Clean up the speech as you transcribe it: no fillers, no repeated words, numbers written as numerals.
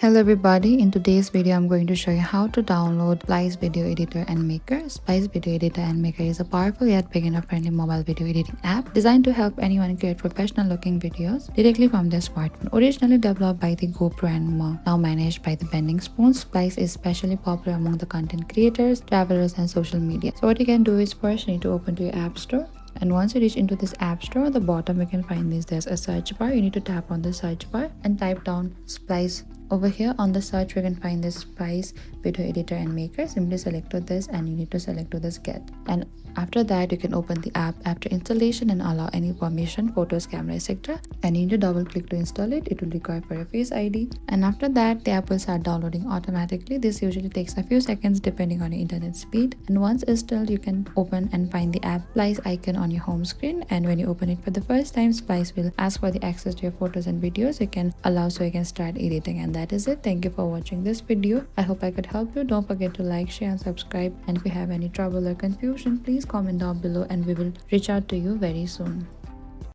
Hello everybody, in today's video I'm going to show you how to download Splice Video Editor and Maker. Splice Video Editor and Maker is a powerful yet beginner-friendly mobile video editing app designed to help anyone create professional-looking videos directly from their smartphone. Originally developed by the GoPro and now managed by the Bending Spoon, Splice is especially popular among the content creators, travelers and social media. So what you can do is first you need to open to your app store. And once you reach into this app store, at the bottom you can find there's a search bar. You need to tap on the search bar and type down Splice. Over here on the search, we can find this Splice Video Editor and Maker. Simply select to this and you need to select to this Get. And after that, you can open the app after installation and allow any permission, photos, camera, etc. And you need to double click to install it. It will require for a Face ID. And after that, the app will start downloading automatically. This usually takes a few seconds depending on your internet speed. And once installed, you can open and find the app Splice icon on your home screen. And when you open it for the first time, Splice will ask for the access to your photos and videos you can allow so you can start editing. And that is it. Thank you for watching this video. I hope I could help you. Don't forget to like, share and subscribe. And if you have any trouble or confusion, please comment down below and we will reach out to you very soon.